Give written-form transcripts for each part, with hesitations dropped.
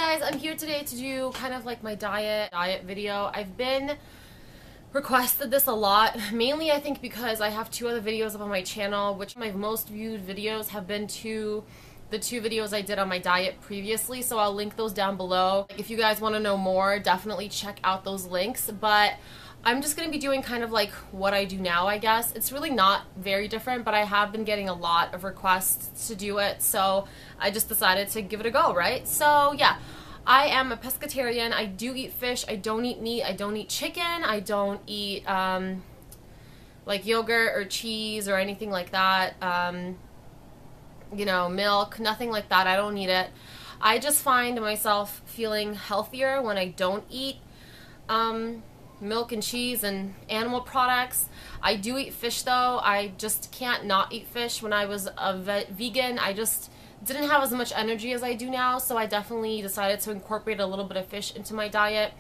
guys, I'm here today to do kind of like my diet video. I've been requested this a lot, mainly I think because I have two other videos up on my channel, which my most viewed videos have been the two videos I did on my diet previously, so I'll link those down below. If you guys want to know more, definitely check out those links, but I'm just going to be doing kind of like what I do now, I guess. It's really not very different, but I have been getting a lot of requests to do it, so I just decided to give it a go, right? So yeah, I am a pescatarian. I do eat fish. I don't eat meat. I don't eat chicken. I don't eat like yogurt or cheese or anything like that. You know, milk, nothing like that. I don't eat it. I just find myself feeling healthier when I don't eat milk and cheese and animal products. I do eat fish though. I just can't not eat fish. When I was a vegan, I just didn't have as much energy as I do now, so I definitely decided to incorporate a little bit of fish into my diet.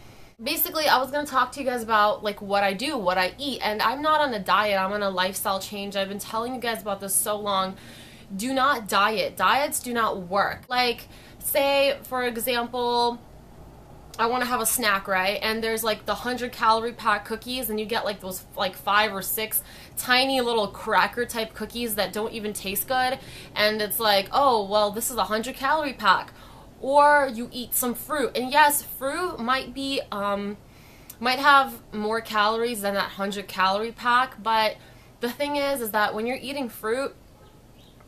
Basically, I was going to talk to you guys about like what I do, what I eat, and I'm not on a diet. I'm on a lifestyle change. I've been telling you guys about this so long. Do not diet. Diets do not work. Like, say, for example, I want to have a snack, right? And there's like the 100-calorie pack cookies, and you get like those like 5 or 6 tiny little cracker type cookies that don't even taste good. And it's like, oh, well, this is a 100-calorie pack. Or you eat some fruit. And yes, fruit might be, might have more calories than that 100-calorie pack. But the thing is that when you're eating fruit,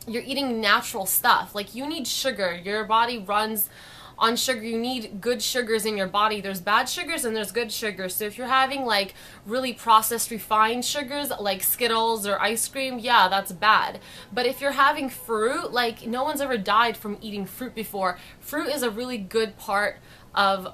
you're eating natural stuff. Like, you need sugar. Your body runs on sugar. You need good sugars in your body. There's bad sugars and there's good sugars. So if you're having like really processed refined sugars like Skittles or ice cream, yeah, that's bad. But if you're having fruit, like, no one's ever died from eating fruit before. Fruit is a really good part of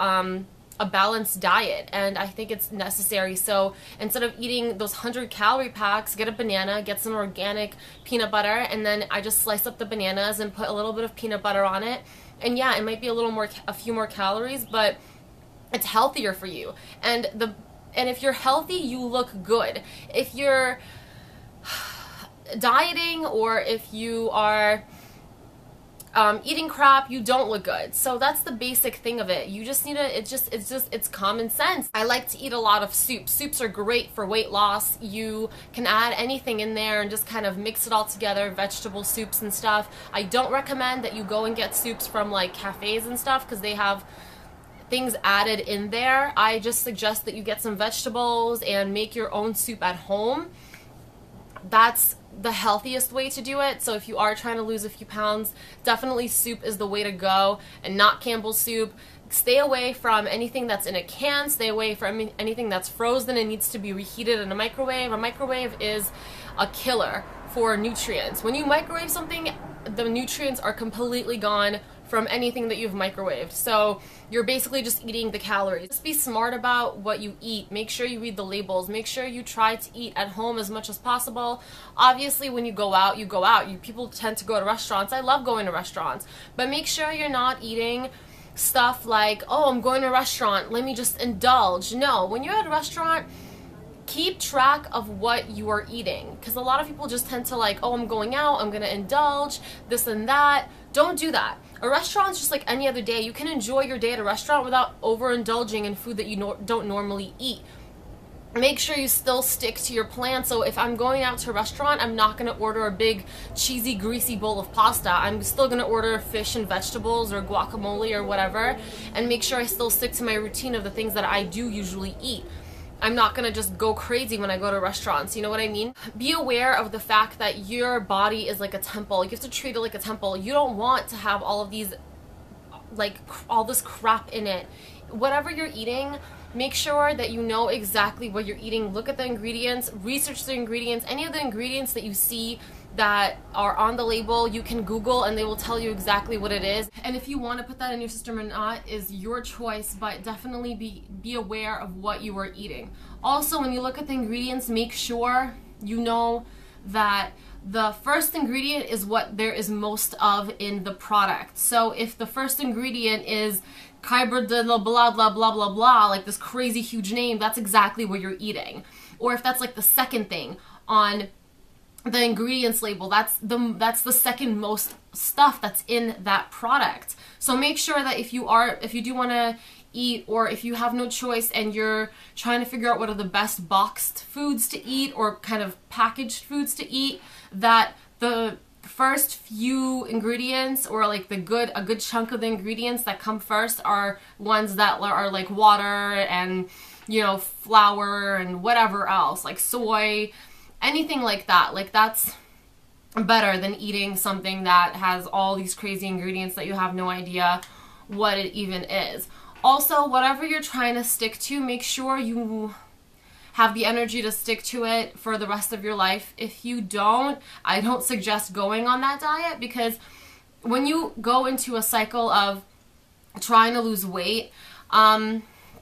a balanced diet, and I think it's necessary. So instead of eating those 100-calorie packs, get a banana, get some organic peanut butter, and then I just slice up the bananas and put a little bit of peanut butter on it. And yeah, it might be a few more calories, but it's healthier for you. And if you're healthy, you look good. If you're dieting or if you are eating crap, you don't look good. So that's the basic thing of it. You just need to, it's common sense. I like to eat a lot of soup. Soups are great for weight loss. You can add anything in there and just kind of mix it all together, vegetable soups and stuff. I don't recommend that you go and get soups from like cafes and stuff because they have things added in there. I just suggest that you get some vegetables and make your own soup at home. That's the healthiest way to do it. So if you are trying to lose a few pounds, definitely soup is the way to go, and not Campbell's soup. Stay away from anything that's in a can. Stay away from anything that's frozen and needs to be reheated in a microwave. A microwave is a killer for nutrients. When you microwave something, the nutrients are completely gone from anything that you've microwaved. So you're basically just eating the calories. Just be smart about what you eat. Make sure you read the labels. Make sure you try to eat at home as much as possible. Obviously, when you go out, you go out. People tend to go to restaurants. I love going to restaurants. But make sure you're not eating stuff like, oh, I'm going to a restaurant, let me just indulge. No, when you're at a restaurant, keep track of what you are eating, because a lot of people just tend to like, oh, I'm going out, I'm gonna indulge, this and that. Don't do that. A restaurant's just like any other day. You can enjoy your day at a restaurant without overindulging in food that you don't normally eat. Make sure you still stick to your plan. So if I'm going out to a restaurant, I'm not going to order a big cheesy greasy bowl of pasta. I'm still going to order fish and vegetables or guacamole or whatever, and make sure I still stick to my routine of the things that I do usually eat. I'm not gonna just go crazy when I go to restaurants, you know what I mean? Be aware of the fact that your body is like a temple. You have to treat it like a temple. You don't want to have all of these, like, all this crap in it. Whatever you're eating, make sure that you know exactly what you're eating. Look at the ingredients, research the ingredients. Any of the ingredients that you see that are on the label, you can Google and they will tell you exactly what it is. And if you want to put that in your system or not is your choice, but definitely be aware of what you are eating. Also, when you look at the ingredients, make sure you know that the first ingredient is what there is most of in the product. So if the first ingredient is blah blah blah blah blah blah, like this crazy huge name, that's exactly what you're eating. Or if that's like the second thing on the ingredients label. That's the second most stuff that's in that product. So make sure that if you do want to eat, or if you have no choice and you're trying to figure out what are the best boxed foods to eat or kind of packaged foods to eat, that the first few ingredients, or like a good chunk of the ingredients that come first, are ones that are like water and, you know, flour and whatever else, like soy, anything like that. Like, that's better than eating something that has all these crazy ingredients that you have no idea what it even is. Also, whatever you're trying to stick to, make sure you have the energy to stick to it for the rest of your life. If you don't, I don't suggest going on that diet, because when you go into a cycle of trying to lose weight,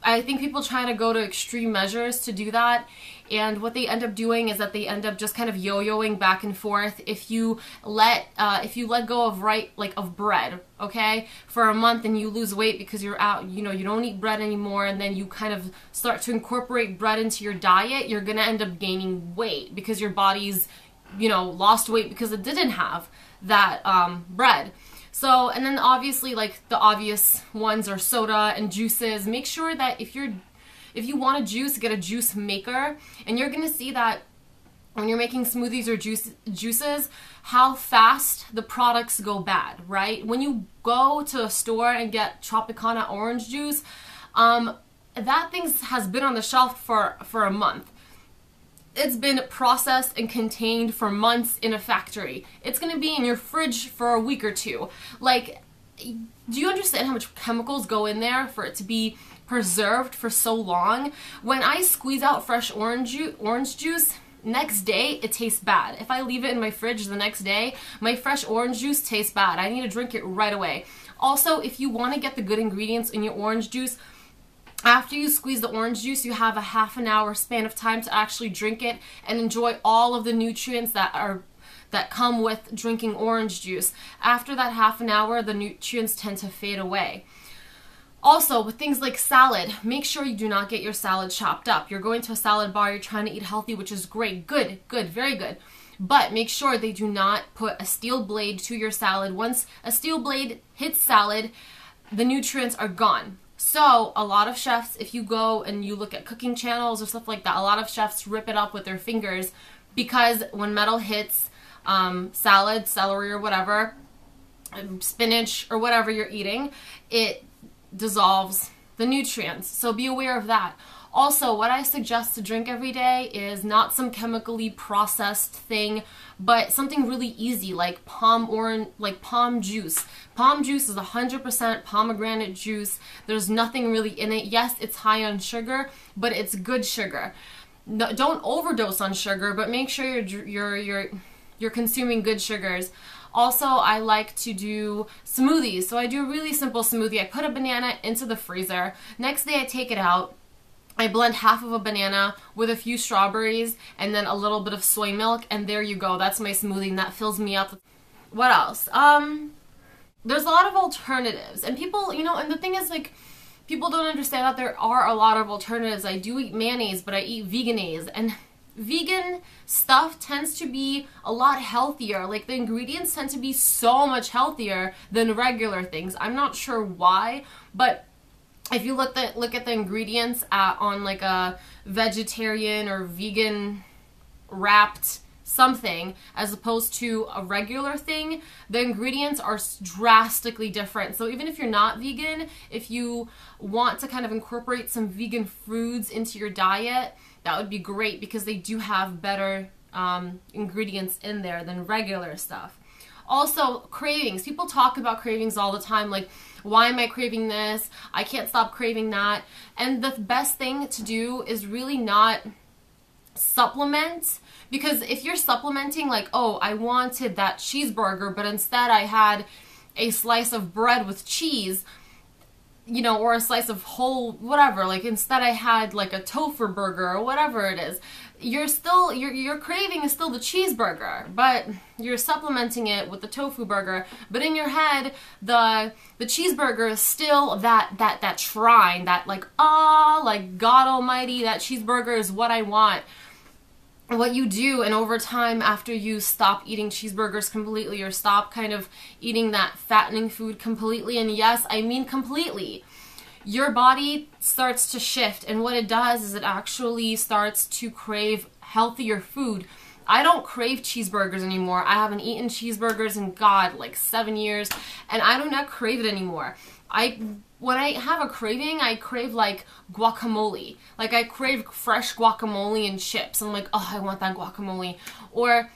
I think people try to go to extreme measures to do that, and what they end up doing is that they end up just kind of yo-yoing back and forth. If you let go of bread, okay, for a month, and you lose weight because you're out, you know, you don't eat bread anymore, and then you kind of start to incorporate bread into your diet, you're gonna end up gaining weight because your body's, you know, lost weight because it didn't have that bread. So, and then obviously, like, the obvious ones are soda and juices. Make sure that if you want a juice, get a juice maker, and you're gonna see that when you're making smoothies or juices, how fast the products go bad, right? When you go to a store and get Tropicana orange juice, that thing has been on the shelf for a month. It's been processed and contained for months in a factory. It's gonna be in your fridge for a week or two. Like, do you understand how much chemicals go in there for it to be preserved for so long? When I squeeze out fresh orange juice, next day it tastes bad. If I leave it in my fridge the next day, my fresh orange juice tastes bad. I need to drink it right away. Also, if you want to get the good ingredients in your orange juice, after you squeeze the orange juice, you have a half an hour span of time to actually drink it and enjoy all of the nutrients that come with drinking orange juice. After that half an hour, the nutrients tend to fade away. Also, with things like salad, make sure you do not get your salad chopped up. You're going to a salad bar, you're trying to eat healthy, which is great, good, very good. But make sure they do not put a steel blade to your salad. Once a steel blade hits salad, the nutrients are gone. So a lot of chefs, if you go and you look at cooking channels or stuff like that, a lot of chefs rip it up with their fingers, because when metal hits salad, celery or whatever, spinach or whatever you're eating, it dissolves the nutrients. So be aware of that. Also, what I suggest to drink every day is not some chemically processed thing, but something really easy, like palm juice. Palm juice is 100% pomegranate juice. There's nothing really in it. Yes, it's high on sugar, but it's good sugar. No, don't overdose on sugar, but make sure you're consuming good sugars. Also, I like to do smoothies. So I do a really simple smoothie. I put a banana into the freezer. Next day I take it out. I blend half of a banana with a few strawberries and then a little bit of soy milk, and there you go. That's my smoothie, and that fills me up. What else? There's a lot of alternatives, and people, you know, and the thing is, like, people don't understand that there are a lot of alternatives. I do eat mayonnaise, but I eat veganese, and vegan stuff tends to be a lot healthier. Like, the ingredients tend to be so much healthier than regular things. I'm not sure why, but if you look at the ingredients on like a vegetarian or vegan wrapped something as opposed to a regular thing, the ingredients are drastically different. So even if you're not vegan, if you want to kind of incorporate some vegan foods into your diet, that would be great, because they do have better ingredients in there than regular stuff. Also, cravings. People talk about cravings all the time, like, why am I craving this? I can't stop craving that. And the best thing to do is really not supplement, because if you're supplementing, like, oh, I wanted that cheeseburger, but instead I had a slice of bread with cheese, you know, or a slice of whole whatever, like, instead I had like a tofu burger or whatever it is, your craving is still the cheeseburger, but you're supplementing it with the tofu burger. But in your head, the cheeseburger is still that shrine, that like, like, God Almighty, that cheeseburger is what I want. what you do, and over time, after you stop eating cheeseburgers completely or stop kind of eating that fattening food completely, and yes, I mean completely, your body starts to shift, and what it does is it actually starts to crave healthier food. I don't crave cheeseburgers anymore. I haven't eaten cheeseburgers in, God, like 7 years, and I do not crave it anymore. When I have a craving, I crave like guacamole. Like I crave fresh guacamole and chips. I'm like, oh, I want that guacamole. Or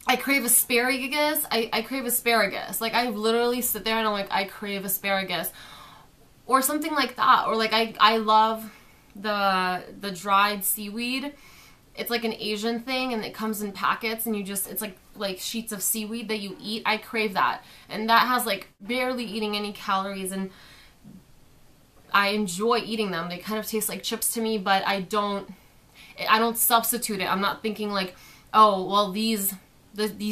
I crave asparagus. I crave asparagus. Like I literally sit there and I'm like, I crave asparagus. Or something like that. Or like I love the dried seaweed. It's like an Asian thing, and it comes in packets, and it's like sheets of seaweed that you eat. I crave that. And that has like barely eating any calories, and I enjoy eating them. They kind of taste like chips to me, but I don't substitute it. I'm not thinking like, oh, well, these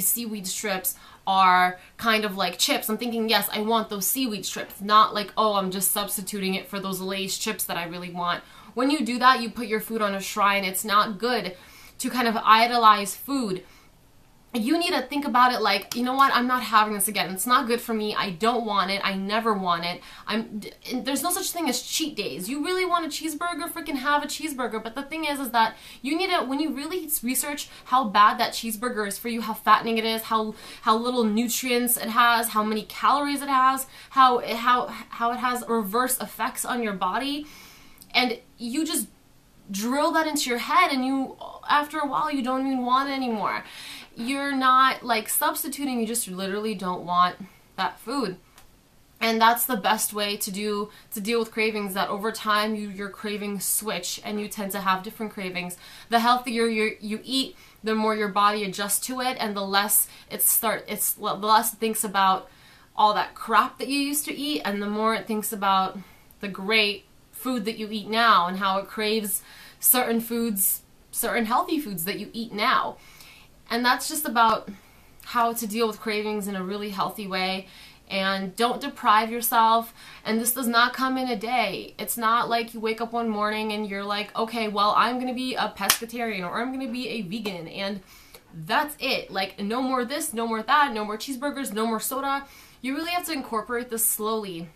seaweed strips are kind of like chips. I'm thinking, yes, I want those seaweed strips, not like, oh, I'm just substituting it for those Lay's chips that I really want. When you do that, you put your food on a shrine. It's not good to kind of idolize food. You need to think about it like, you know what, I'm not having this again. It's not good for me. I don't want it. I never want it. There's no such thing as cheat days. You really want a cheeseburger, freaking have a cheeseburger. But the thing is that you need to, when you really research how bad that cheeseburger is for you, how fattening it is, how little nutrients it has, how many calories it has, how it has reverse effects on your body, and you just drill that into your head, and you, after a while, you don't even want it anymore. You're not like substituting, you just literally don't want that food. And that's the best way to deal with cravings, that over time your cravings switch and you tend to have different cravings. The healthier you eat, the more your body adjusts to it, and the less it thinks about all that crap that you used to eat, and the more it thinks about the great food that you eat now, and how it craves certain foods, certain healthy foods that you eat now. And that's just about how to deal with cravings in a really healthy way. And don't deprive yourself. And this does not come in a day. It's not like you wake up one morning and you're like, okay, well, I'm going to be a pescatarian, or I'm going to be a vegan, and that's it. Like, no more this, no more that, no more cheeseburgers, no more soda. You really have to incorporate this slowly.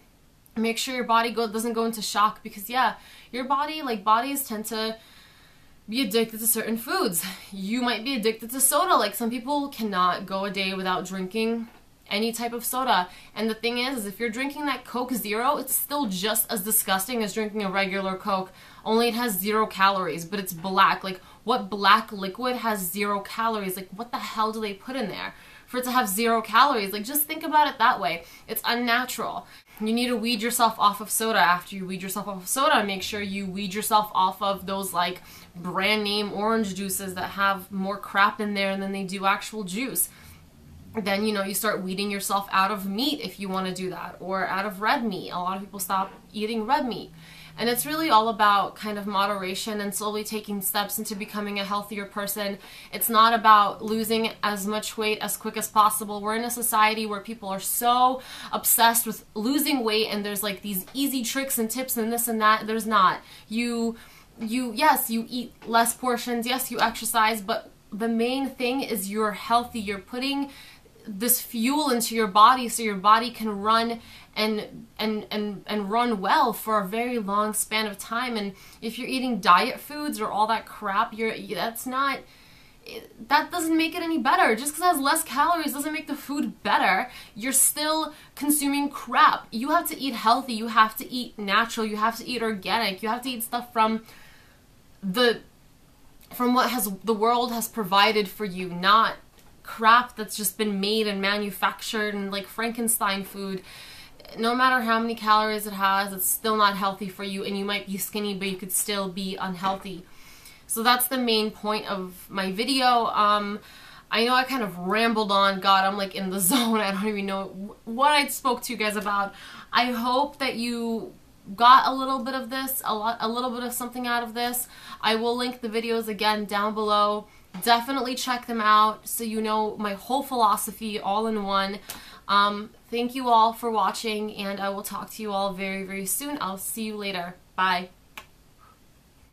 Make sure your body doesn't go into shock, because yeah, your body, like bodies tend to be addicted to certain foods. You might be addicted to soda. Like some people cannot go a day without drinking any type of soda. And the thing is if you're drinking that Coke Zero, it's still just as disgusting as drinking a regular Coke, only it has 0 calories, but it's black. Like, what black liquid has 0 calories? Like, what the hell do they put in there for it to have 0 calories? Like, just think about it that way. It's unnatural. You need to weed yourself off of soda. After you weed yourself off of soda, make sure you weed yourself off of those like brand name orange juices that have more crap in there than they do actual juice. Then, you know, you start weeding yourself out of meat if you want to do that, or out of red meat. A lot of people stop eating red meat. And it's really all about kind of moderation and slowly taking steps into becoming a healthier person. It's not about losing as much weight as quick as possible. We're in a society where people are so obsessed with losing weight, and there's like these easy tricks and tips and this and that. There's not. Yes, you eat less portions, yes, you exercise, but the main thing is you're healthy. You're putting this fuel into your body so your body can run and run well for a very long span of time. And if you're eating diet foods or all that crap, that doesn't make it any better. Just because it has less calories doesn't make the food better. You're still consuming crap. You have to eat healthy. You have to eat natural. You have to eat organic. You have to eat stuff from what the world has provided for you, not crap that's just been made and manufactured and like Frankenstein food. No matter how many calories it has, it's still not healthy for you, and you might be skinny, but you could still be unhealthy. So that's the main point of my video. I know I kind of rambled on. God, I'm like in the zone. I don't even know what I spoke to you guys about. I hope that you got a little bit of this, a little bit of something out of this. I will link the videos again down below. Definitely check them out so you know my whole philosophy all in one. Thank you all for watching, and I will talk to you all very, very soon. I'll see you later. Bye.